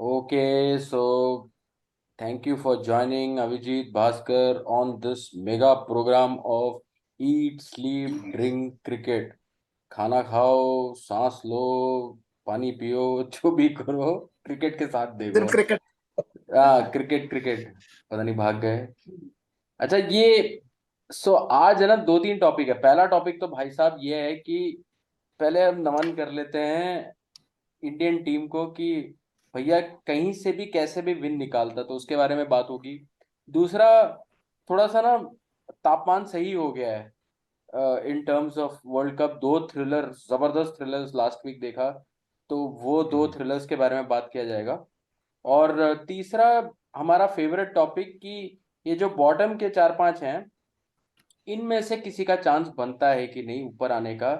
Okay, so thank you for joining Avijit Bhaskar on this mega program of Eat, Sleep, Drink, Cricket. खाना खाओ, सांस लो, पानी पियो, जो भी करो, क्रिकेट के साथ देखो। सिर्फ क्रिकेट। क्रिकेट क्रिकेट पता नहीं भाग गए। अच्छा ये आज है ना, दो तीन टॉपिक है। पहला टॉपिक तो भाई साहब ये है कि पहले हम नमन कर लेते हैं इंडियन टीम को कि भैया कहीं से भी कैसे भी विन निकालता, तो उसके बारे में बात होगी। दूसरा, थोड़ा सा ना तापमान सही हो गया है in terms of world cup. दो थ्रिलर, जबरदस्त थ्रिलर्स लास्ट वीक देखा, तो वो दो थ्रिलर्स के बारे में बात किया जाएगा। और तीसरा, हमारा फेवरेट टॉपिक कि ये जो बॉटम के चार पांच हैं, इनमें से किसी का चांस बनता है कि नहीं ऊपर आने का।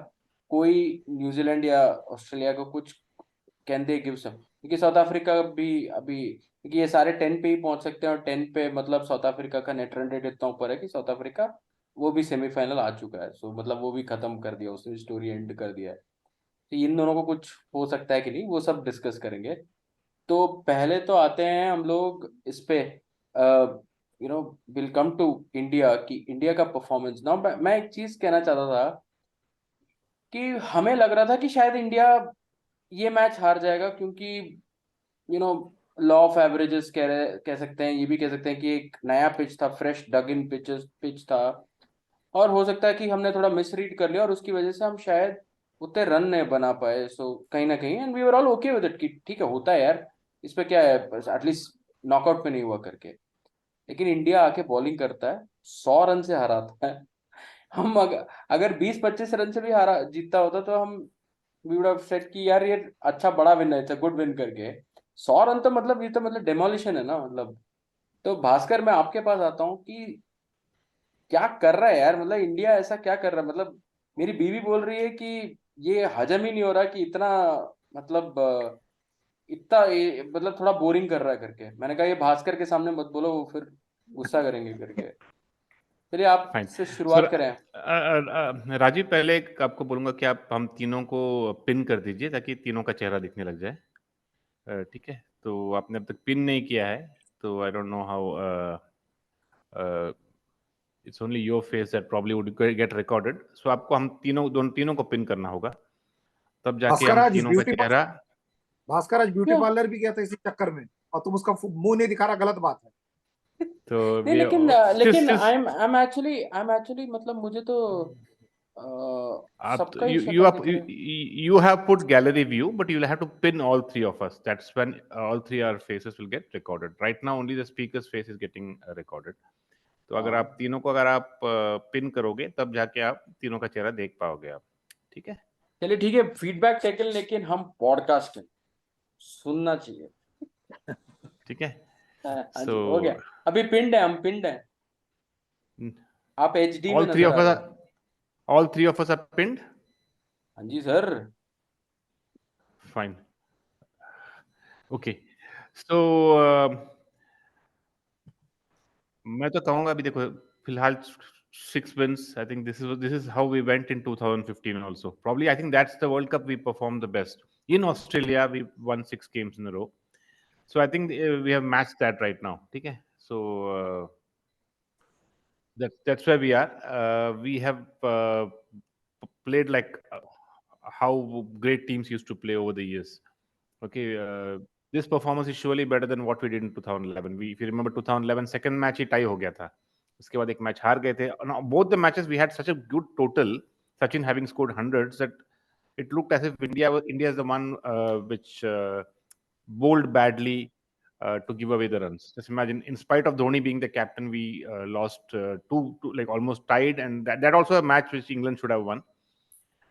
कोई न्यूजीलैंड या ऑस्ट्रेलिया को कुछ कैन दे गिव सम, क्योंकि साउथ अफ्रीका भी अभी, क्योंकि ये सारे 10 पे ही पहुंच सकते हैं, और 10 पे मतलब साउथ अफ्रीका का नेट रन रेट इतना ऊपर है कि साउथ अफ्रीका वो भी सेमीफाइनल आ चुका है। सो मतलब वो भी खत्म कर दिया, उसने स्टोरी एंड कर दिया है। तो इन दोनों को कुछ हो सकता है कि नहीं, वो सब डिस्कस करेंगे। तो पहले तो आते हैं हम लोग इस पे, विल कम टू इंडिया, कि इंडिया का परफॉर्मेंस ना। मैं एक चीज कहना चाहता था कि हमें लग रहा था कि शायद इंडिया ये मैच हार जाएगा, क्योंकि you know law of averages कह सकते हैं, ये भी कह सकते हैं कि एक नया पिच था, फ्रेश डग इन पिच था। और हो सकता है कि हमने थोड़ा मिसरीड कर लिया और उसकी वजह से हम शायद उतने रन नहीं बना पाए। सो कहीं ना कहीं and we were all okay with it कि ठीक है, होता है यार, इस पे क्या है, एटलीस्ट नॉकआउट पे नहीं हुआ करके। लेकिन इंडिया आके बॉलिंग करता है, 100 रन से हराता है। हम अगर 20-25 रन से भी हारा जीतता होता तो हम वी वुड हैव सेड कि यार ये अच्छा बड़ा विन है, इट्स अ गुड विन करके। 100 रन तो मतलब ये तो मतलब डेमोलिशन है ना, मतलब। तो भास्कर, मैं आपके पास आता हूँ कि क्या कर रहा है यार, मतलब इंडिया ऐसा क्या कर रहा है। मतलब मेरी बीवी बोल रही है कि ये हजम ही नहीं हो रहा कि इतना, मतलब मतलब थोड़ा बोरिंग कर रहा है करके। मैंने कहा ये भास्कर के सामने मत बोलो, वो फिर गुस्सा करेंगे करके। चलिए आप फाइन से सर। शुरुआत करें। राजीव, पहले आपको बोलूंगा कि आप हम तीनों को पिन कर दीजिए ताकि तीनों का चेहरा दिखने लग जाए। ठीक है, तो आपने अब तक पिन नहीं किया है, तो I don't know how it's only your face that probably would get recorded. So आपको हम तीनों को पिन करना होगा, तब जाके भास्कर हम आज तीनों का ब्यूटी चेहरा। भास्कर आज ब्यूटी क्या पार्लर भी गया था इसी चक्कर में, और तुम उसका मुंह नहीं दिखा रहा, गलत बात है। तो नहीं, वी लेकिन लेकिन सिर्फ आई एम एक्चुअली मतलब मुझे तो आप सबका ही you शक्ल have दिख रहा है। you have put gallery view, but you'll have to pin all three of us. That's when all three our faces will get recorded. Right now only the speaker's face is getting recorded. तो अगर हाँ आप तीनों को अगर आप pin करोगे तब जाके आप तीनों का चेहरा देख पाओगे आप। ठीक है, चलिए ठीक है, फीडबैक टेकन, लेकिन हम पॉडकास्ट में सुनना चाहिए। ठीक है। हाँ सो जी, हो गया। अभी पिंड है, हम पिंड है। आप एचडी में all three नजर of आ us रहे हैं। are all three of us are pinned. हाँ जी सर। Fine. Okay. So मैं तो कहूंगा अभी देखो, फिलहाल 6 wins. I think this is how we went in 2015 also. Probably I think that's the World Cup we performed the best. In Australia we won 6 games in a row. So I think we have matched that right now. ठीक है. So that's where we are. We have played like how great teams used to play over the years. Okay, this performance is surely better than what we did in 2011. If you remember 2011, second match he tie हो गया था. उसके बाद एक match हार गए थे. Now, both the matches we had such a good total, Sachin having scored hundreds, that it looked as if India is the one which bowled badly to give away the runs. Just imagine, in spite of Dhoni being the captain, we lost two, like almost tied, and that also a match which England should have won.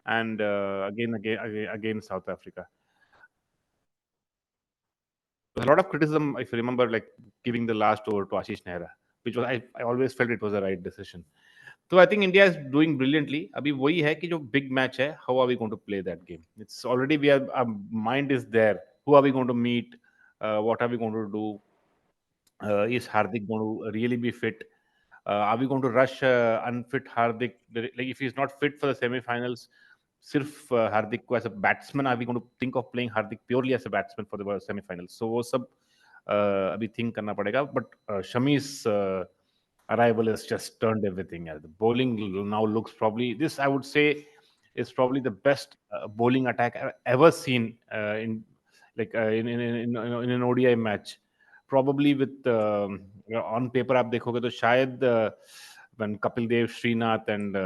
And again South Africa. A lot of criticism, if you remember, like giving the last over to Ashish Nehra, which was I always felt it was the right decision. So I think India is doing brilliantly. अभी वही है कि जो big match है, how are we going to play that game? It's already our mind is there. Who are we going to meet? What are we going to do? Is Hardik going to really be fit? Are we going to rush unfit Hardik? Like if he's not fit for the semi-finals, सिर्फ हार्दिक को as a batsman are we going to think of playing Hardik purely as a batsman for the semifinal. So वो सब अभी think करना पड़ेगा. But शमी's arrival has just turned everything. The bowling now looks probably, this I would say is probably the best bowling attack I've ever seen in like in an ODI match. Probably with on paper आप देखोगे तो शायद when Kapil Dev, Srinath and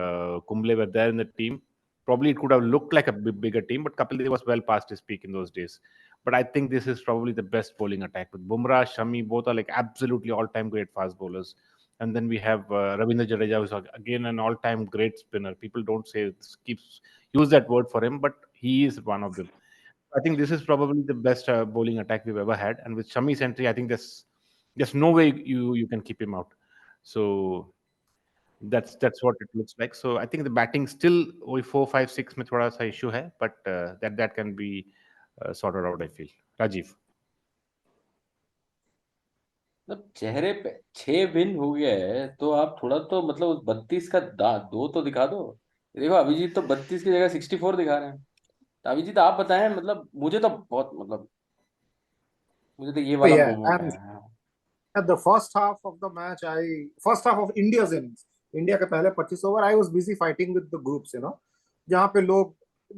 Kumble were there in the team, probably it could have looked like a bigger team, but Kapil Dev was well past his peak in those days. But I think this is probably the best bowling attack with Bumrah, Shami, both are like absolutely all-time great fast bowlers. And then we have Ravindra Jadeja, who's again an all-time great spinner. People don't say keeps use that word for him, but he is one of them. I think this is probably the best bowling attack we've ever had. And with Shami's entry, I think there's no way you can keep him out. So that's what it looks like. So I think the batting still वही 4, 5, 6 में थोड़ा सा issue है, but that can be sorted out. I feel. Rajiv. मतलब चेहरे पे 6 win हो गया है तो आप थोड़ा तो मतलब उस 32 का दो तो दिखा दो. देखो अभिजीत तो 32 की जगह 64 दिखा रहे हैं. तो अभिजीत आप बताएं, मतलब मुझे तो बहुत मतलब मुझे तो ये वाला Yeah, मोमेंट है. and at the first half of the match, first half of India's innings, India के पहले 25 over, I was busy fighting with the groups, जहाँ पे लोग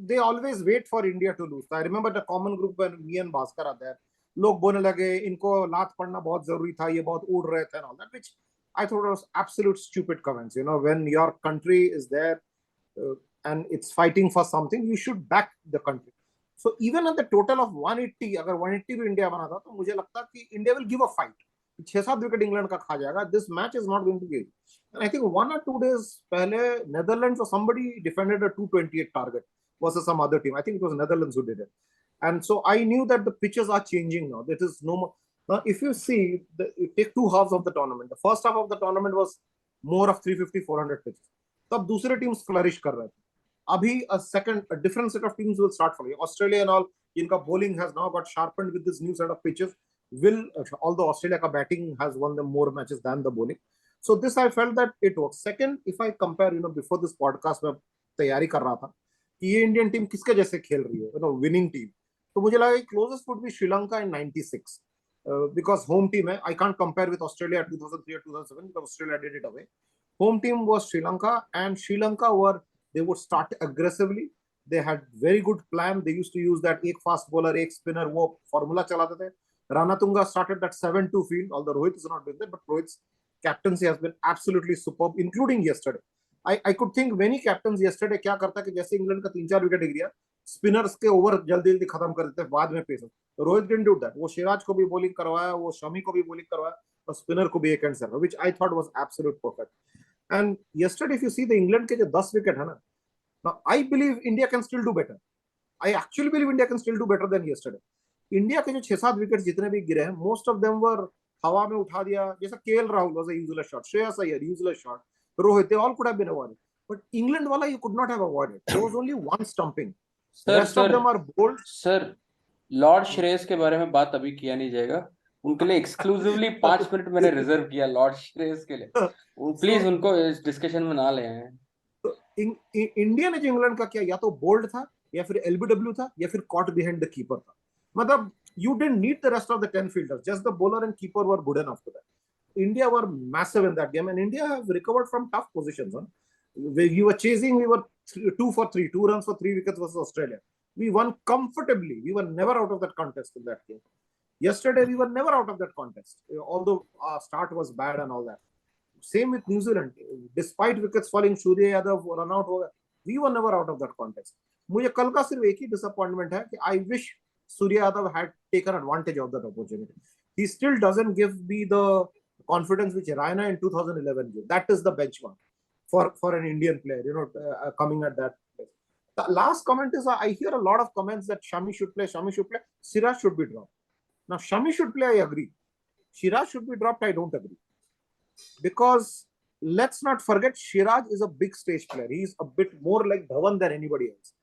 they always wait for India to lose. I remember the common group when me and Bhaskar are there. लोग बोलने लगे इनको लात पड़ना बहुत जरूरी था, ये बहुत उड़ रहे थे and all that, which I thought was absolute stupid comments. When your country is there and it's fighting for something, you should back the country. So even at the total of 180, अगर 180 भी India बना था तो मुझे लगता कि India will give a fight. 6-7 wicket England का खा जाएगा. This match is not going to give. And I think 1 or 2 days पहले Netherlands or somebody defended a 228 target versus some other team. I think it was Netherlands who did it. And so I knew that the pitches are changing now. That is no more. Now, if you see, you take 2 halves of the tournament. The first half of the tournament was more of 350, 400 pitches. तब दूसरे teams flourish कर रहे थे. Abhi a different set of teams will start following. Australia and all, inka bowling has now got sharpened with this new set of pitches. Although Australia ka batting has won them more matches than the bowling. So this I felt that it works. Second, if I compare, before this podcast में तैयारी कर रहा था कि ये Indian team किसके जैसे खेल रही है, विनिंग टीम, तो मुझे लगा closest would be Sri Lanka in 96 because home team I can't compare with Australia 2003 or 2007 because Australia did it away. Home team was Sri Lanka, and Sri Lanka they would start aggressively. They had very good plan. They used to use that एक fast bowler, एक spinner, वो formula चलाते थे. Ranatunga started that 7-2 field, although Rohit is not doing that, but Rohit's captaincy has been absolutely superb, including yesterday. I could think many captains yesterday क्या करता कि जैसे England का 3-4 विकेट गिर स्पिनर्स के ओवर जल्दी जल्दी खत्म कर देते बाद में pacer. Rohit didn't do that. वो सिराज को भी बॉलिंग करवाया, वो शमी को भी बॉलिंग करवाया और स्पिनर को भी एक end serve, which I thought was absolute perfect. And yesterday, if you see the England के जो 10 विकेट है ना, now I believe India can still do better. I actually believe India can still do better than yesterday. India के जो 6-7 wicket जितने भी गिरे हैं, most of them were हवा में उठा दिया, जैसा KL Rahul was a useless shot, Shreyas Iyer useless shot, Rohit, they all could have been avoided. But England वाला you could not have avoided. There was only one stumping. The rest of them are bold. Sir Lord Shreyas के बारे में बात अभी किया नहीं जाएगा. उनके लिए एक्सक्लूसिवली 5 मिनट मैंने रिजर्व किया लॉर्ड श्रेयस के लिए. प्लीज उनको इस डिस्कशन में ना ले आए. इंडिया ने जो इंग्लैंड का किया या तो बोल्ड था या फिर एलबीडब्ल्यू था या फिर कॉट बिहाइंड द कीपर था. मतलब you didn't need the rest of the 10 fielders, just the bowler and keeper were good enough for that. India were massive in that game, and India have recovered from tough positions. We were chasing, we were 2 for 3, 2 runs for 3 wickets versus Australia. We won comfortably. We were never out of that contest in that game. Yesterday, we were never out of that contest, although our start was bad and all that. Same with New Zealand. Despite wickets falling, Surya Yadav run out, we were never out of that contest. मुझे कल का सिर्फ एक ही disappointment है कि I wish Surya Yadav had taken advantage of that opportunity. He still doesn't give me the confidence which Raina in 2011 gave. That is the benchmark for an Indian player, coming at that place. The last comment is I hear a lot of comments that Shami should play, Siraj should be dropped. Now, Shami should play, I agree. Siraj should be dropped, I don't agree. Because let's not forget, Siraj is a big stage player. He's a bit more like Dhawan than anybody else.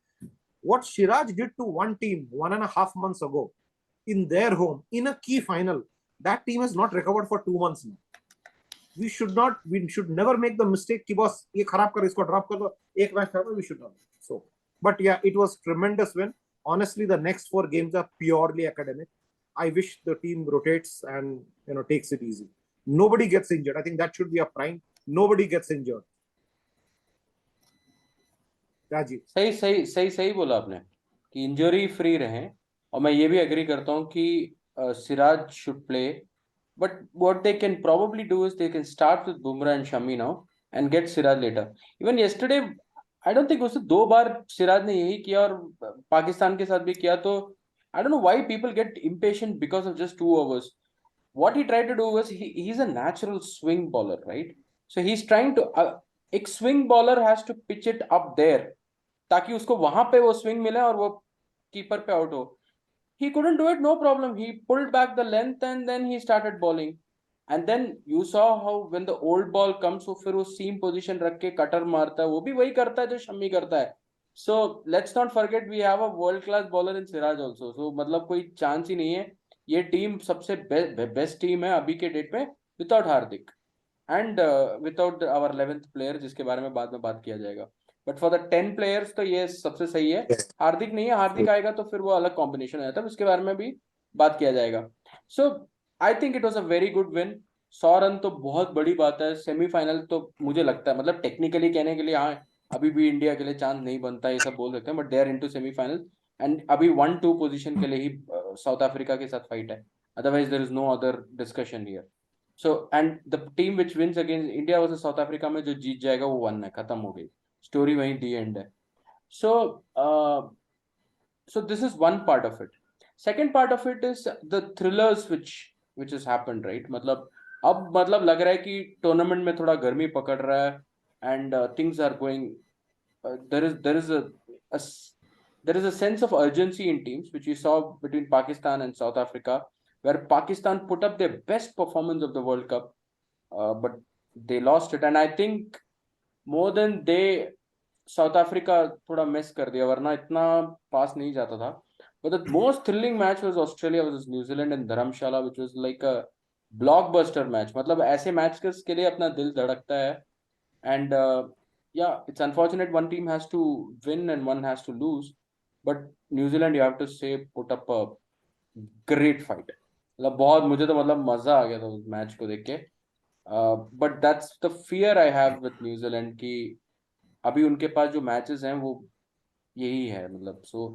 What Siraj did to one team 1.5 months ago in their home, in a key final, that team has not recovered for 2 months now. We should never make the mistake कि बस ये खराब कर इसको drop कर दो, एक match खराब. We should not. So But yeah, it was tremendous win. Honestly, the next 4 games are purely academic. I wish the team rotates and takes it easy. Nobody gets injured. I think that should be a prime. Nobody gets injured. Rajiv. सही सही सही सही बोला आपने कि injury free रहें। और मैं ये भी एग्री करता हूँ कि Siraj should play, but what they can probably do is they can start with Bumrah and Shami now and get Siraj later. Even yesterday I don't think उससे 2 बार सिराज ने यही किया, और पाकिस्तान के साथ भी किया। तो I don't know why people get impatient because of just 2 overs. What he tried to do was he's a natural swing bowler, right? So he's trying to एक swing bowler has to pitch it up there ताकि उसको वहां पे वो swing मिले और वो keeper पे आउट हो। He couldn't do it, no problem. He pulled back the length and then he started bowling. And then you saw how when the old ball comes, वो फिर वो seam position रख के कटर मारता है, वो भी वही करता है जो शम्मी करता है। So let's not forget we have a world class bowler in Siraj also. So मतलब कोई चांस ही नहीं है। ये टीम सबसे बेस्ट टीम है अभी के डेट में, without Hardik and without our 11th player जिसके बारे में बाद में बात किया जाएगा। बट फॉर द 10 प्लेयर्स तो ये सबसे सही है। हार्दिक नहीं है, हार्दिक आएगा तो फिर वो अलग कॉम्बिनेशन हो जाता है, उसके बारे में भी बात किया जाएगा। So I think it was a very good win. 100 run तो बहुत बड़ी बात है। सेमीफाइनल तो मुझे लगता है, मतलब टेक्निकली कहने के लिए हाँ अभी भी इंडिया के लिए चांस नहीं बनता ये सब बोल सकते हैं, but they are into semifinal and अभी 1-2 पोजीशन के लिए ही साउथ अफ्रीका के साथ फाइट है। Otherwise there is no other discussion here. So and the team which wins against India versus South Africa में जो जीत जाएगा वो 1 है, खत्म हो गई स्टोरी, वहीं दी एंड है। सो so this is one part of it. Second part of it is the thrillers which has happened, right? मतलब अब मतलब लग रहा है कि टूर्नामेंट में थोड़ा गर्मी पकड़ रहा है and things are going, there is a there is a sense of urgency in teams which we saw between Pakistan and South Africa, where Pakistan put up their best performance of the World Cup, but they lost it. And I think more than they, south Africa थोड़ा miss कर दिया, वरना इतना पास नहीं जाता था। But the most thrilling match was Australia versus New Zealand in Dharamshala, which was like a blockbuster match. मतलब ऐसे मैच के लिए अपना दिल धड़कता है। एंड या it's unfortunate one team has to win and one has to lose, but New Zealand you have to say put up a great fight. मतलब बहुत, मुझे तो मतलब मजा आ गया था उस मैच को देख के। But that's the fear I have with New Zealand कि अभी उनके पास जो मैचेस हैं वो यही है। मतलब so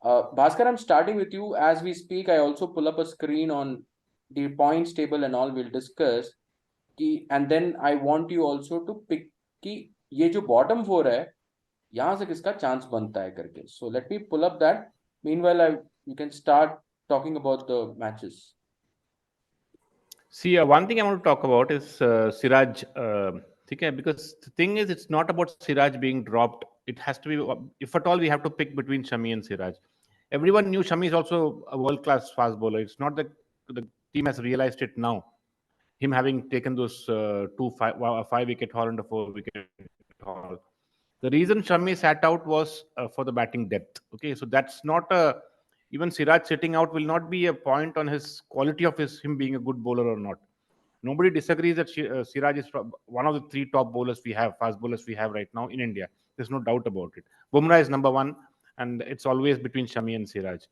Bhaskar, I am starting with you as we speak. I also pull up a screen on the points table and all will discuss कि, and then I want you also to pick कि ये जो bottom 4 है यहाँ से किसका chance बनता है करके। So let me pull up that. Meanwhile I you can start talking about the matches. See, one thing I want to talk about is Siraj. Okay, because the thing is, it's not about Siraj being dropped. It has to be, if at all, we have to pick between Shami and Siraj. Everyone knew Shami is also a world-class fast bowler. It's not that the team has realized it now. Him having taken those a 5-wicket haul and a 4-wicket haul. The reason Shami sat out was for the batting depth. Okay, so that's not a, even Siraj sitting out will not be a point on his quality of him being a good bowler or not. Nobody disagrees that Siraj is one of the 3 top bowlers we have, fast bowlers we have right now in India. There's no doubt about it. Bumrah is number 1, and it's always between Shami and Siraj.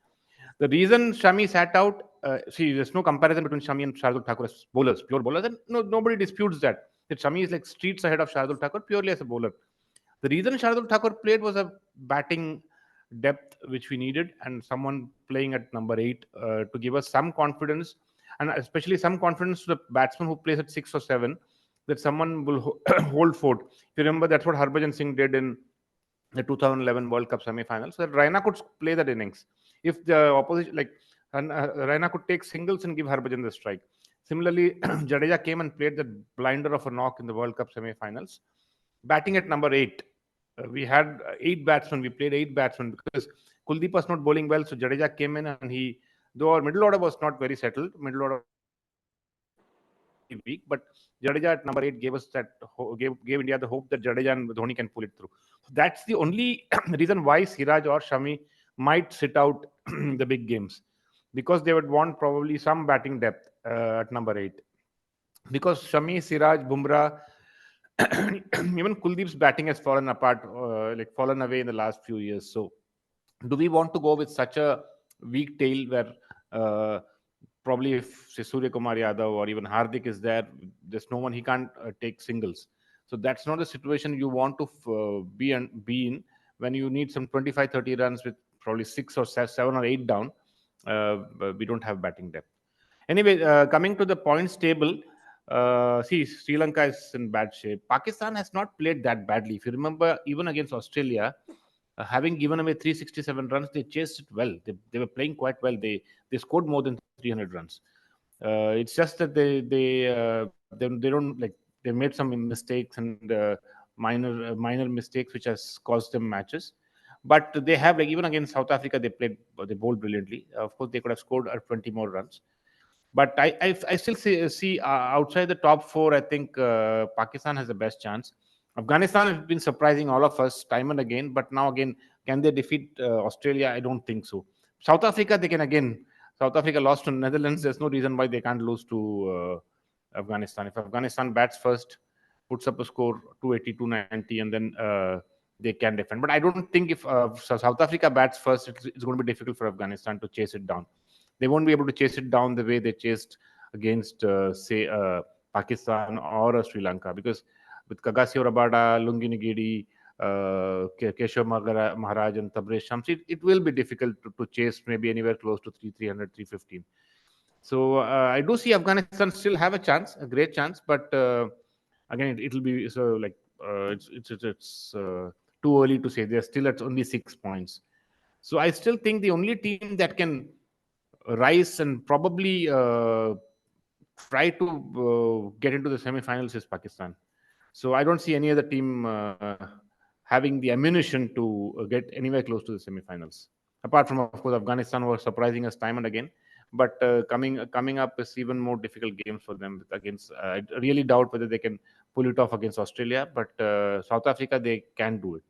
The reason Shami sat out, see, there's no comparison between Shami and Shardul Thakur as bowlers, pure bowlers, and nobody disputes that. That Shami is like streets ahead of Shardul Thakur purely as a bowler. The reason Shardul Thakur played was a batting depth which we needed, and someone playing at number 8 to give us some confidence, and especially some confidence to the batsman who plays at 6 or 7, that someone will hold fort. If you remember, that's what Harbhajan Singh did in the 2011 World Cup semi-finals. So Raina could play that innings. If the opposition, like Raina could take singles and give Harbhajan the strike. Similarly, Jadeja came and played the blinder of a knock in the World Cup semi-finals, batting at number 8. We had 8 batsmen. We played 8 batsmen because Kuldeep was not bowling well. So Jadeja came in, and he, though our middle order was not very settled, middle order weak, but Jadeja at number 8 gave us that, gave India the hope that Jadeja and Dhoni can pull it through. So that's the only reason why Siraj or Shami might sit out the big games, because they would want probably some batting depth at number 8. Because Shami, Siraj, Bumrah, even Kuldeep's batting has fallen apart, fallen away in the last few years. So, do we want to go with such a weak tail where probably if say Surya Kumar Yadav or even Hardik is there, there's no one, he can't take singles. So that's not the situation you want to be in when you need some 25-30 runs with probably 6 or 7 or 8 down. We don't have batting depth. Anyway, coming to the points table, see, Sri Lanka is in bad shape. Pakistan has not played that badly. If you remember, even against Australia, having given away 367 runs, they chased it well. They were playing quite well. They scored more than 300 runs. It's just that they don't like, they made some mistakes and minor mistakes which has caused them matches. But they have, like, even against South Africa, they bowled brilliantly. Of course, they could have scored 20 more runs. But I still see outside the top four, I think Pakistan has the best chance. Afghanistan has been surprising all of us time and again, but now again, can they defeat Australia? I don't think so. South Africa, they can again. South Africa lost to Netherlands. There's no reason why they can't lose to Afghanistan. If Afghanistan bats first, puts up a score 280, 290, and then they can defend. But I don't think if South Africa bats first, it's going to be difficult for Afghanistan to chase it down. They won't be able to chase it down the way they chased against, say, Pakistan or Sri Lanka, because with Kagasio Rabada, Lungi Nigiri, Keshav Maharaj, and Tabrez Shams, it will be difficult to chase maybe anywhere close to 300, 315. So I do see Afghanistan still have a chance, a great chance, but again, it'll be so like it's too early to say. They're still at only 6 points. So I still think the only team that can rise and probably try to get into the semi-finals is Pakistan. So I don't see any other team having the ammunition to get anywhere close to the semi-finals. Apart from, of course, Afghanistan, who are surprising us time and again. But coming up is even more difficult games for them against. I really doubt whether they can pull it off against Australia. But South Africa, they can do it.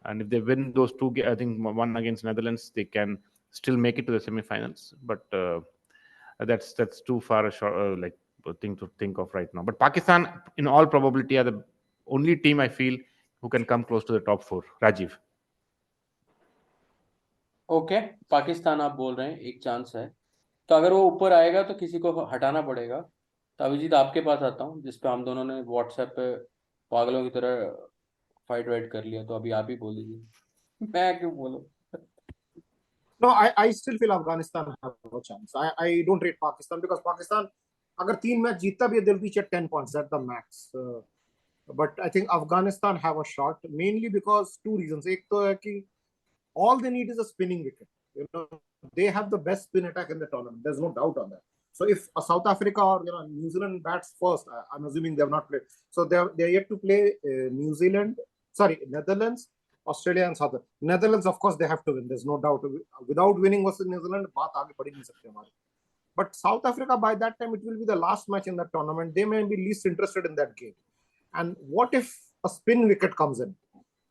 And if they win those two, I think one against Netherlands, they can still make it to the semi-finals. But that's too far a short, thing to think of right now. But Pakistan, in all probability, are the only team I feel who can come close to the top four. Rajiv. Okay, Pakistan आप बोल रहे हैं एक chance है, तो अगर वो ऊपर आएगा तो किसी को हटाना पड़ेगा। तो अभिजीत, आपके पास आता हूँ, जिसपे हम दोनों ने व्हाट्सएप पे पागलों की तरह फाइट वाइट कर लिया, तो अभी आप ही बोल दीजिए, मैं क्यों बोलूं? No, I still feel Afghanistan have a chance. I don't rate Pakistan because Pakistan, अगर 3 मैच जीतता भी है, they'll reach at 10 points. That's the max. But I think Afghanistan have a shot, mainly because 2 reasons. एक तो है कि all they need is a spinning wicket. You know, they have the best spin attack in the tournament. There's no doubt on that. So if South Africa or New Zealand bats first, I'm assuming they have not played. So they're yet to play Netherlands, Australia and South Africa. Netherlands, of course, they have to win. There's no doubt. Without winning versus New Zealand, बात आगे बढ़ ही नहीं सकती हमारी. But South Africa, by that time, it will be the last match in that tournament. They may be least interested in that game. And what if a spin wicket comes in?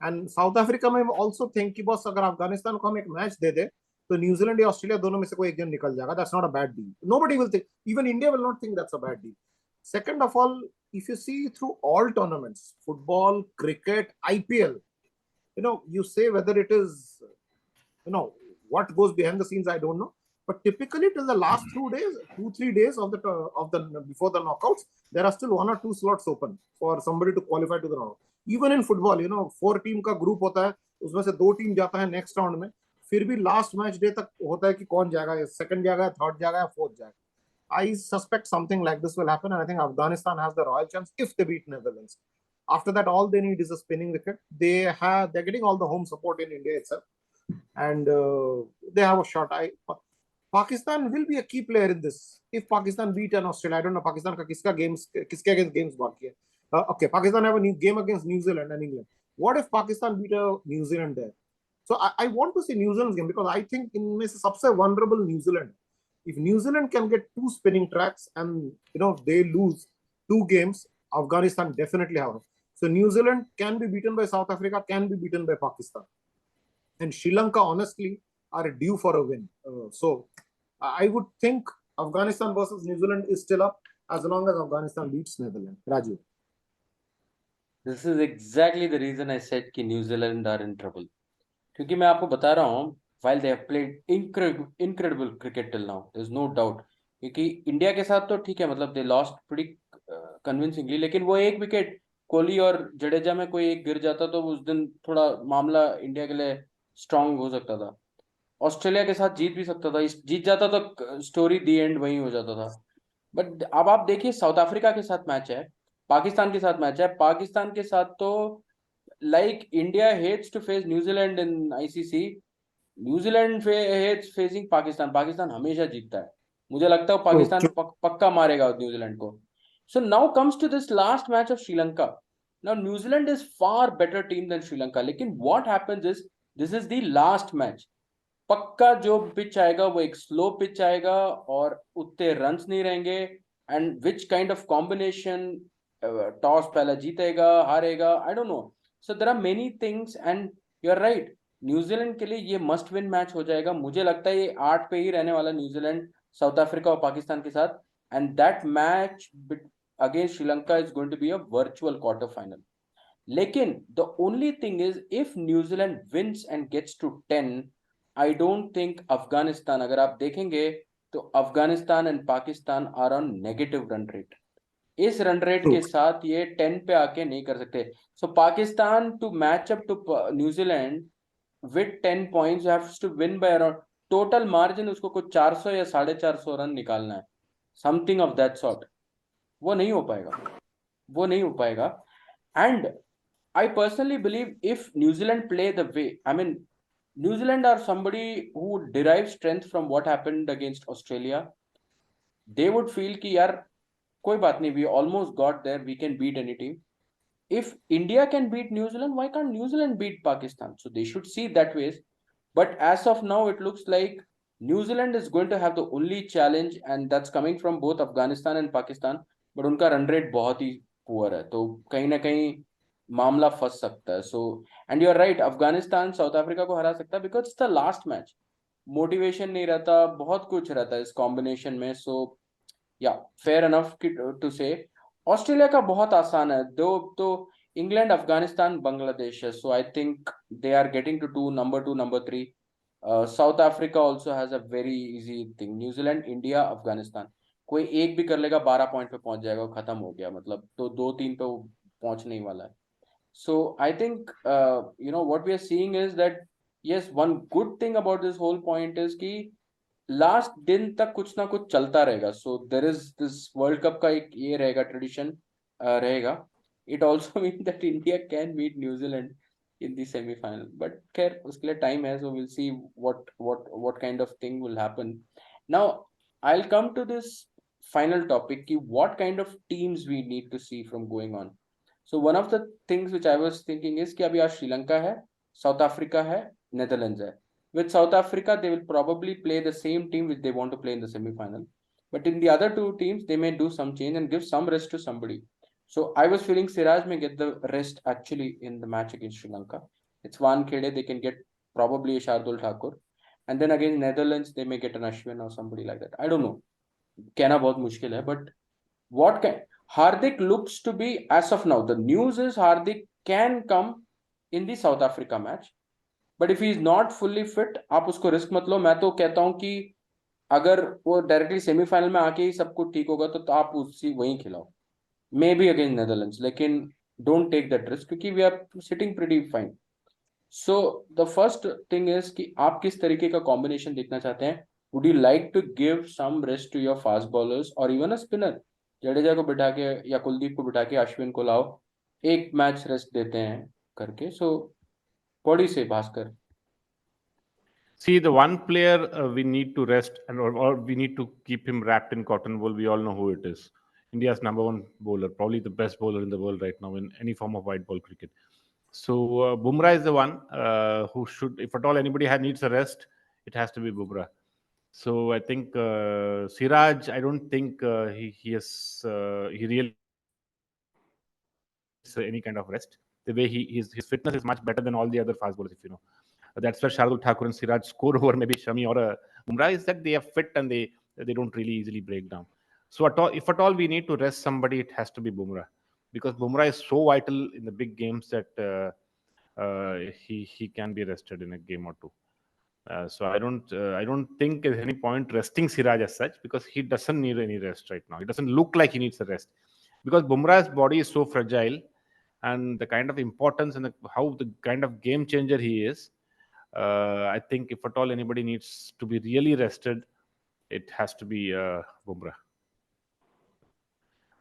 And South Africa may also think कि बस अगर अफगानिस्तान को हम एक match दे दे तो New Zealand या Australia दोनों में से कोई एक जन निकल जाएगा. That's not a bad deal. Nobody will think. Even India will not think that's a bad deal. Second of all, if you see through all tournaments, football, cricket, IPL, you say whether it is, what goes behind the scenes, I don't know. But typically, till the last 2-3 days of the before the knockouts, there are still 1 or 2 slots open for somebody to qualify to the knockout. Even in football, 4 team का group होता है, उसमें से 2 team जाता है next round में, फिर भी last match day तक होता है कि कौन जाएगा, second जाएगा, third जाएगा, fourth जाएगा. I suspect something like this will happen, and I think Afghanistan has the royal chance if they beat Netherlands. After that, all they need is a spinning wicket. They're getting all the home support in India itself, and they have a shot. Pakistan will be a key player in this. If Pakistan beat an Australia, I don't know Pakistan का किसके against games बाकी है. Okay, Pakistan have a new game against New Zealand and England. What if Pakistan beat New Zealand there? So I want to see New Zealand's game because I think इनमें से सबसे vulnerable New Zealand. If New Zealand can get 2 spinning tracks and they lose 2 games, Afghanistan definitely have it. So New Zealand can be beaten by South Africa, can be beaten by Pakistan, and Sri Lanka honestly are due for a win. So I would think Afghanistan versus New Zealand is still up as long as Afghanistan beats Netherlands. Raju. This is exactly the reason I said कि New Zealand are in trouble, क्योंकि मैं आपको बता रहा हूँ while they have played incredible cricket till now, there's no doubt, क्योंकि India के साथ तो ठीक है, मतलब दे लॉस्ट pretty कन्विंसिंगली, लेकिन वो एक विकेट कोहली और जडेजा में कोई एक गिर जाता तो उस दिन थोड़ा मामला इंडिया के लिए स्ट्रांग हो सकता था। ऑस्ट्रेलिया के साथ जीत भी सकता था, जीत जाता तो स्टोरी दी एंड वही हो जाता था। बट अब आप देखिए साउथ अफ्रीका के साथ मैच है, पाकिस्तान के साथ मैच है, पाकिस्तान के साथ तो like India hates to face New Zealand in ICC, New Zealand hates facing Pakistan, Pakistan हमेशा जीतता है, मुझे लगता है True, पाकिस्तान true. पक्का मारेगा न्यूजीलैंड को। So now comes to this last match of Sri Lanka. Now New Zealand is far better team than Sri Lanka, लेकिन what happens is this is the last match, पक्का जो पिच आएगा वो एक स्लो पिच आएगा और उतने रन्स नहीं रहेंगे, and which kind of combination, toss पहला जीतेगा हारेगा, I don't know. So there are many things and you are right, New Zealand के लिए ये मस्ट विन मैच हो जाएगा, मुझे लगता है ये 8 पे ही रहने वाला न्यूजीलैंड साउथ अफ्रीका और पाकिस्तान के साथ, and that match against Sri Lanka is going to be a virtual quarter final. लेकिन the only thing is if New Zealand wins and gets to 10, I don't think Afghanistan, अगर आप देखेंगे तो Afghanistan and Pakistan are on negative run rate, इस run rate True. के साथ ये 10 पे आके नहीं कर सकते। So Pakistan to match up to New Zealand with 10 points haves to win by around, total margin उसको कुछ 400 या 450 रन निकालना है, समथिंग ऑफ दैट सॉर्ट। वो नहीं हो पाएगा, वो नहीं हो पाएगा। And I personally believe if New Zealand play the way, I mean, New Zealand are somebody who derive strength from what happened against Australia. They would feel कि यार कोई बात नहीं, we almost got there, we can beat any team. If India can beat New Zealand, why can't New Zealand beat Pakistan? So they should see that ways. But as of now, it looks like New Zealand is going to have the only challenge, and that's coming from both Afghanistan and Pakistan. But उनका run rate बहुत ही poor है, तो कहीं ना कहीं मामला फंस सकता है। So and you are right, Afghanistan South Africa को हरा सकता है because it's the last match, motivation नहीं रहता, बहुत कुछ रहता है इस कॉम्बिनेशन में। सो या फेयर एनफ टू से ऑस्ट्रेलिया का बहुत आसान है, दो तो इंग्लैंड अफगानिस्तान बांग्लादेश है, so I think they are getting to to number 3। South Africa also has a very easy thing, New Zealand India Afghanistan, कोई एक भी कर लेगा 12 पॉइंट पे पहुंच जाएगा, खत्म हो गया, मतलब तो 2-3 पे वो पहुंचने ही वाला है। So I think what we are seeing is that yes, one good thing about this whole point is कि लास्ट दिन तक कुछ ना कुछ चलता रहेगा। So there is this world cup का एक ये रहेगा ट्रेडिशन रहेगा। It also mean that India can meet New Zealand in the semifinal, but खैर उसके लिए टाइम है, so will see what kind of thing will happen. Now I'll come to this final topic कि what kind of teams we need to see from going on. So one of the things which I was thinking is कि अभी आज श्रीलंका है, south Africa है, Netherlands है। With South Africa, they will probably play the same team which they want to play in the semi-final. But in the other two teams, they may do some change and give some rest to somebody. So I was feeling Siraj may get the rest actually in the match against Sri Lanka. It's one Khede, they can get probably a Shardul Thakur. And then against Netherlands, they may get an Ashwin or somebody like that. I don't know. कहना बहुत मुश्किल है, but what can Hardik looks to be as of now. The news is Hardik can come in the South Africa match. But if he is not fully fit, आप उसको risk मत लो। मैं तो कहता हूं कि अगर वो डायरेक्टली सेमीफाइनल में आके ही सब कुछ ठीक होगा तो आप उसी वहीं खिलाओ, मे बी अगेंस्ट नेदरलैंड्स, लेकिन डोंट टेक दैट रिस्क क्योंकि we are sitting pretty fine. So the first thing is कि आप किस तरीके का कॉम्बिनेशन देखना चाहते हैं। Would you like to give some rest to your fast bowlers और इवन अ स्पिनर, जडेजा को बिठा के या कुलदीप को बिठा के अश्विन को लाओ, एक मैच रेस्ट देते हैं करके। सो बॉडी से Bhaskar. See, the one player we need to rest or we need to keep him wrapped in cotton wool. We all know who it is. India's number one bowler, probably the best bowler in the world right now in any form of white ball cricket. So Bumrah is the one who should, if at all anybody needs a rest, it has to be Bumrah. So I think Siraj, I don't think he really any kind of rest. The way his fitness is much better than all the other fast bowlers, if you know. That's where Shardul Thakur and Siraj score over maybe Shami or Bumrah, is that they are fit and they don't really easily break down. So if at all we need to rest somebody, it has to be Bumrah. because Bumrah is so vital in the big games that he can be rested in a game or two. So I don't think there's any point resting Siraj as such, because he doesn't need any rest right now. It doesn't look like he needs a rest, because Bumrah's body is so fragile, and the kind of importance and how the kind of game changer he is. I think if at all anybody needs to be really rested, it has to be Bumrah.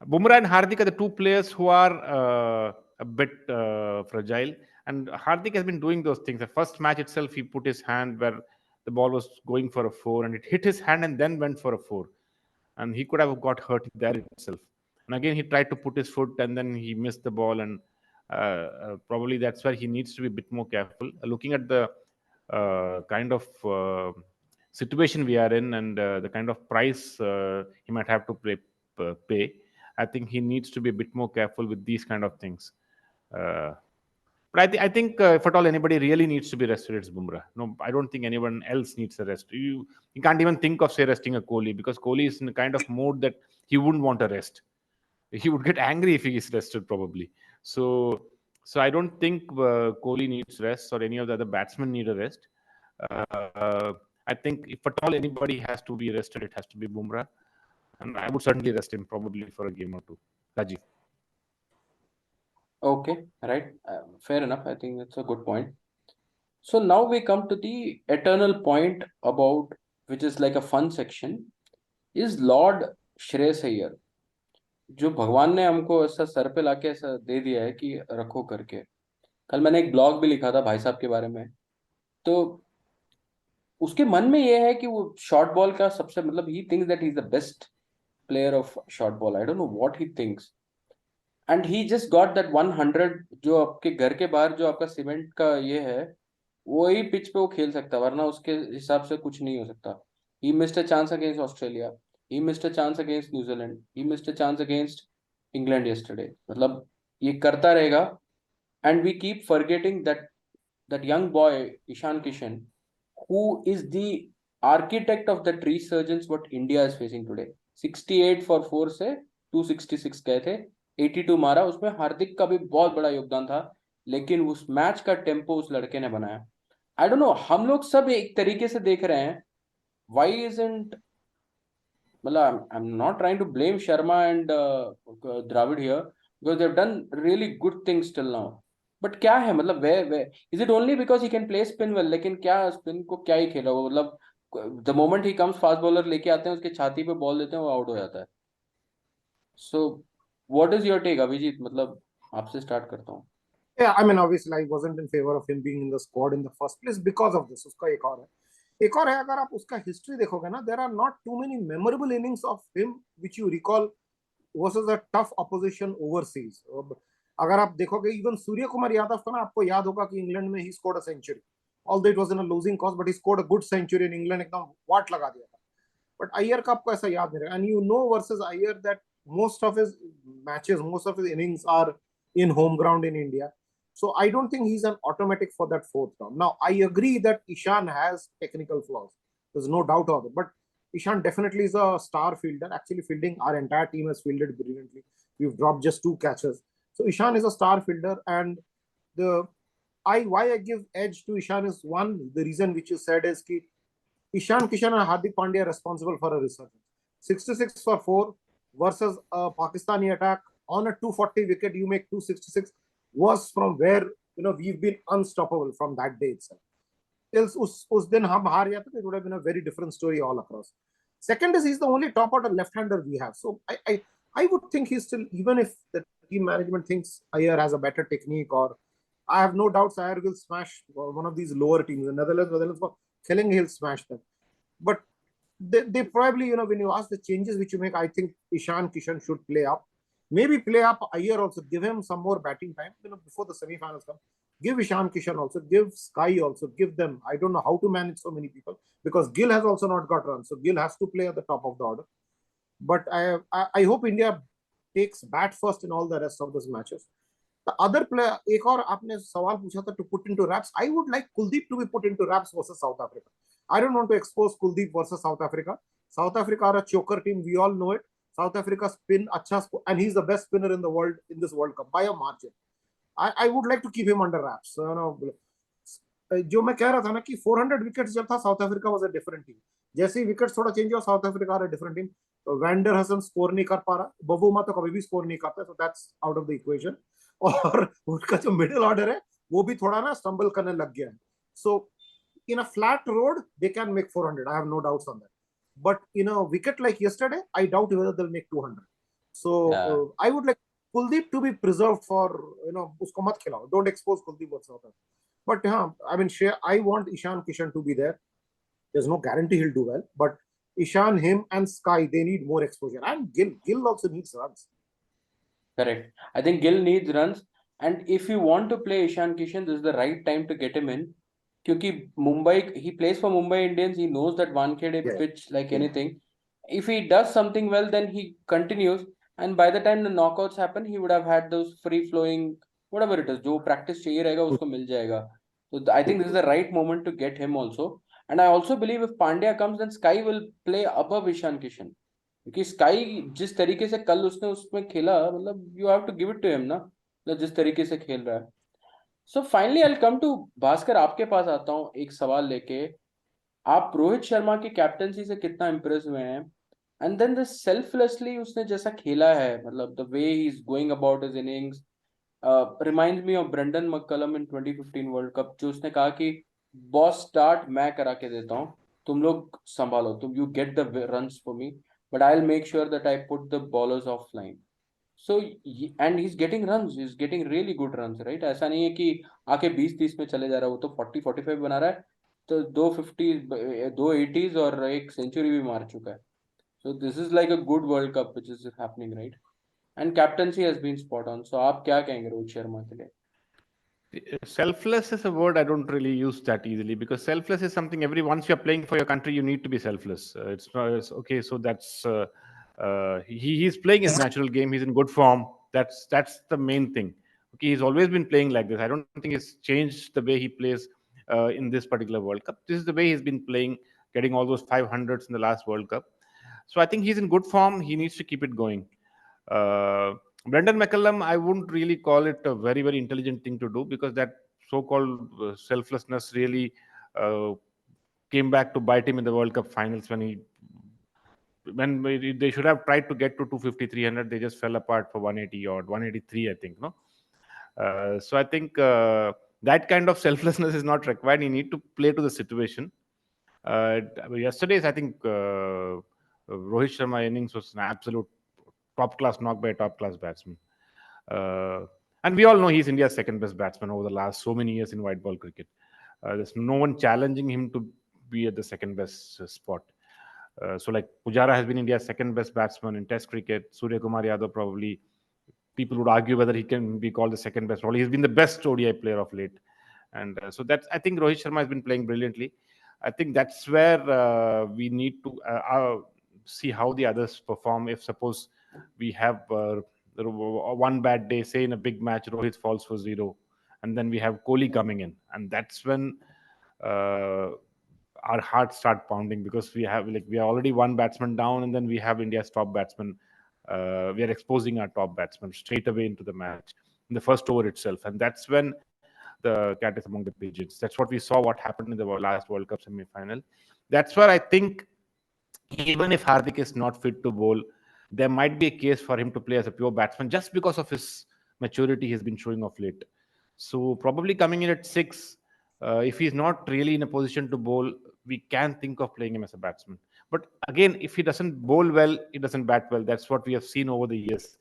Bumrah and Hardik are the two players who are a bit fragile. And Hardik has been doing those things. The first match itself, he put his hand where the ball was going for a four, and it hit his hand and then went for a four. And he could have got hurt there itself. And again, he tried to put his foot and then he missed the ball. And probably that's where he needs to be a bit more careful. Looking at the kind of situation we are in, and the kind of price he might have to pay, I think he needs to be a bit more careful with these kind of things. But I think if at all anybody really needs to be rested, it's Bumrah. No, I don't think anyone else needs a rest. You can't even think of, say, resting a Kohli, because Kohli is in a kind of mode that he wouldn't want a rest. He would get angry if he is rested, probably. So I don't think Kohli needs rest, or any of the other batsmen need a rest. I think if at all anybody has to be rested, it has to be Bumrah. And I would certainly rest him probably for a game or two. Rajiv. Okay, right. Fair enough. I think that's a good point. So now we come to the eternal point about, which is like a fun section, is Lord Shreyas Iyer, जो भगवान ने हमको ऐसा sir पे लाके ऐसा दे दिया है कि रखो करके. कल मैंने एक ब्लॉग भी लिखा था भाई साहब के बारे में. तो उसके मन में ये है कि वो शॉर्ट बॉल का सबसे, मतलब he thinks that he is the best player of short ball. I don't know what he thinks. And he just got that 100, जो आपके घर के बाहर जो आपका सीमेंट का ये है, वही पिच पे वो खेल सकता है, वरना उसके हिसाब से कुछ नहीं हो सकता. He missed a chance against Australia, he missed a chance against New Zealand, he missed a chance against England yesterday. मतलब ये करता रहेगा. And we keep forgetting that young boy Ishan Kishan, who is the architect of that resurgence what India is facing today. 68 for 4 से 266 गए थे, 82 मारा. उसमें हार्दिक का भी बहुत बड़ा योगदान था, लेकिन उस मैच का टेम्पो उस लड़के ने बनाया. आई डोंट नो, हम लोग सब एक तरीके से देख रहे हैं. व्हाई इजंट, मतलब I am not trying to blame Sharma and Dravid here, because they have done really good things till now. But क्या है, मतलब way is it only because he can play spin well? लेकिन क्या स्पिन को क्या ही खेला वो, मतलब the moment he comes fast bowler लेके आते हैं, उसके छाती पे बॉल देते हैं, वो आउट हो जाता है. So what is your take Abhijit? मतलब आपसे स्टार्ट करता हूँ. Yeah, I mean, obviously, I wasn't in favor of him being in the squad in the first place because of this. उसका एक और है, अगर आप उसका हिस्ट्री देखोगे ना, there are not too many memorable innings of him which you recall versus a tough opposition overseas. अगर आप देखोगे, इवन सूर्य कुमार यादव का ना, आपको याद होगा कि इंग्लैंड में he scored a century, although it was in a losing cause, but he scored a good century in England, एकदम वाट लगा दिया था. बट अय्यर का आपको ऐसा याद नहीं रहेगा. And you know versus Iyer that most of his matches, most of his innings are in home ground in India. So I don't think he's an automatic for that fourth round. Now, I agree that Ishan has technical flaws. There's no doubt of it. But Ishan definitely is a star fielder. Actually, fielding, our entire team has fielded brilliantly. We've dropped just 2 catches. So Ishan is a star fielder. And why I give edge to Ishan is, one, the reason which you said is that Ishan Kishan and Hardik Pandya are responsible for a resurgence. 66 for 4 versus a Pakistani attack on a 240 wicket, you make 266, was from where, you know, we've been unstoppable from that day itself. Else us din hum haar jate, it would have been a very different story all across. Second is, he's the only top order left-hander we have. So I would think he's still, even if the team management thinks Iyer has a better technique, or I have no doubts Iyer will smash one of these lower teams. The Netherlands for killing, he'll smash them. But they probably, you know, when you ask the changes which you make, I think Ishan Kishan should play up. Maybe play up Iyer also, give him some more batting time, you know, before the semi-finals come. Give Ishan Kishan also, give Sky also, give them. I don't know how to manage so many people, because Gill has also not got runs. So Gill has to play at the top of the order. But I hope India takes bat first in all the rest of those matches. The other player, एक और आपने सवाल पूछा था, to put into wraps. I would like Kuldeep to be put into wraps versus South Africa. I don't want to expose Kuldeep versus South Africa. South Africa are a choker team. We all know it. South Africa spin अच्छा, and he's the best spinner in the world in this World Cup by a margin. I would like to keep him under wraps. जो मैं कह रहा था ना कि 400 wickets जब था, South Africa was a different team. जैसे ही विकेट्स थोड़ा चेंज हुआ, South Africa are a different team. तो वैंडर हसन स्कोर नहीं कर पा रहा, बबूमा तो कभी भी स्कोर नहीं करता, so that's out of the equation. और उनका जो मिडिल ऑर्डर है वो भी थोड़ा ना स्टम्बल करने लग गया है. सो in a flat road they can make 400, I have no doubts on that, but in a wicket like yesterday I doubt whether they'll make 200. So I would like Kuldeep to be preserved for, usko mat khilao, don't expose Kuldeep whatsoever. But I mean, I want Ishan Kishan to be there. There's no guarantee he'll do well, but Ishan, him, and Sky, they need more exposure. And Gill also needs runs. Correct. I think Gill needs runs, and if you want to play Ishan Kishan, this is the right time to get him in. Because Mumbai, he plays for Mumbai Indians. He knows that Wankhede pitch like anything. If he does something well, then he continues. And by the time the knockouts happen, he would have had those free flowing, whatever it is, जो practice चाहिए रहेगा उसको मिल जाएगा. So I think this is the right moment to get him also. And I also believe if Pandya comes, then Sky will play above Ishan Kishan. क्योंकि Sky जिस तरीके से कल उसने उसमें खेला, मतलब you have to give it to him ना, मतलब जिस तरीके से खेल रहा है. सो finally I come to Bhaskar, आपके पास आता हूँ एक सवाल लेके. आप रोहित शर्मा की कैप्टनसी से कितना इंप्रेस हुए हैं, एंड देन द सेल्फलेसली उसने जैसा खेला है, मतलब the way he is going about his innings reminds me of Brendon McCullum in 2015 World Cup, जो उसने कहा कि बॉस स्टार्ट मैं करा के देता हूँ, तुम लोग संभालो, तुम you get the runs for me, but I'll make sure that I put the ballers offline. So and he's getting runs, he's getting really good runs, right? ऐसा नहीं है कि आके 20-30 में चले जा रहा है, वो तो 40-45 बना रहा है, तो 250 280s और एक सेंचुरी भी मार चुका है. So this is like a good World Cup which is happening, right? And captaincy has been spot on. So आप क्या कहेंगे रोहित शर्मा के लिए? Selfless is a word I don't really use that easily, because selfless is something once you're playing for your country, you need to be selfless. It's not okay. So that's he's playing his natural game. He's in good form. That's the main thing. Okay, he's always been playing like this. I don't think he's changed the way he plays in this particular World Cup. This is the way he's been playing, getting all those 500s in the last World Cup. So I think he's in good form. He needs to keep it going. Brendan McCullum, I wouldn't really call it a very, very intelligent thing to do, because that so-called selflessness really came back to bite him in the World Cup finals when they should have tried to get to 250, 300. They just fell apart for 180 or 183, I think. No, so I think that kind of selflessness is not required. You need to play to the situation. Yesterday's, I think, Rohit Sharma innings was an absolute top class knock by a top class batsman. And we all know he's India's second best batsman over the last so many years in white ball cricket. There's no one challenging him to be at the second best spot. So like Pujara has been India's second best batsman in Test cricket. Surya Kumar Yadav, probably people would argue whether he can be called the second best. Probably he's been the best ODI player of late. And so that's, I think Rohit Sharma has been playing brilliantly. I think that's where we need to see how the others perform. If suppose we have one bad day, say in a big match, Rohit falls for zero, and then we have Kohli coming in, and that's when our hearts start pounding, because we are already one batsman down, and then we have India's top batsman. We are exposing our top batsman straight away into the match in the first over itself, and that's when the cat is among the pigeons. That's what we saw. What happened in the last World Cup semi-final. That's where I think, even if Hardik is not fit to bowl, there might be a case for him to play as a pure batsman, just because of his maturity he's been showing of late. So probably coming in at 6, if he's not really in a position to bowl, we can think of playing him as a batsman. But again, if he doesn't bowl well, he doesn't bat well. That's what we have seen over the years.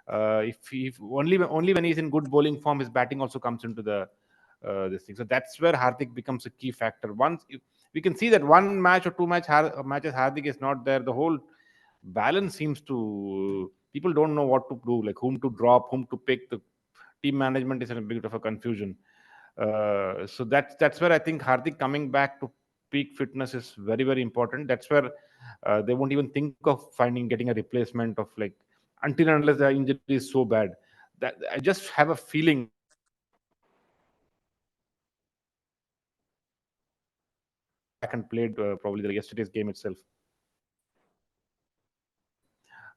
If only when he's in good bowling form, his batting also comes into the this thing. So that's where Hardik becomes a key factor. Once we can see that one match or two matches Hardik is not there, the whole balance seems to, people don't know what to do, like whom to drop, whom to pick. The team management is in a bit of a confusion. So that's where I think Hardik coming back to peak fitness is very, very important. That's where they won't even think of getting a replacement of, like, until and unless the injury is so bad. That I just have a feeling back and played probably the yesterday's game itself.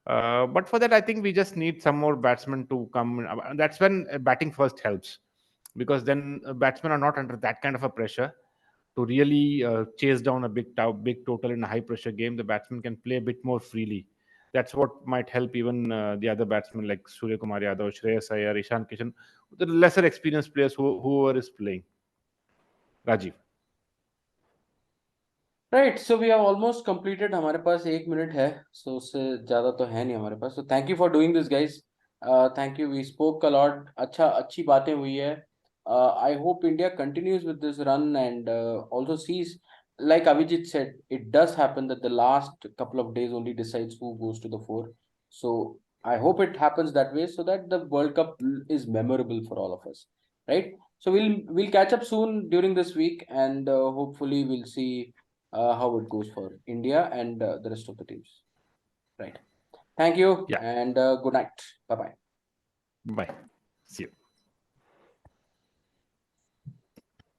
But for that, I think we just need some more batsmen to come. That's when batting first helps, because then batsmen are not under that kind of a pressure to really chase down a big total in a high pressure game. The batsman can play a bit more freely. That's what might help even the other batsmen like Surya Kumar Yadav, Shreyas Iyer, Ishan Kishan, the lesser experienced players whoever is playing. Rajiv. Right so we have almost completed. हमारे पास 1 minute है, सो उससे ज़्यादा तो है नहीं हमारे पास. So thank you for doing this guys. Thank you. We spoke a lot. अच्छी बातें हुई है. I hope India continues with this run and also sees, like Abhijit said, it does happen that the last couple of days only decides who goes to the fore. So I hope it happens that way so that the World Cup is memorable for all of us, right? So we'll catch up soon during this week, and hopefully we'll see how it goes for India and the rest of the teams. Right. Thank you, Yeah. and good night. Bye bye. Bye. See you.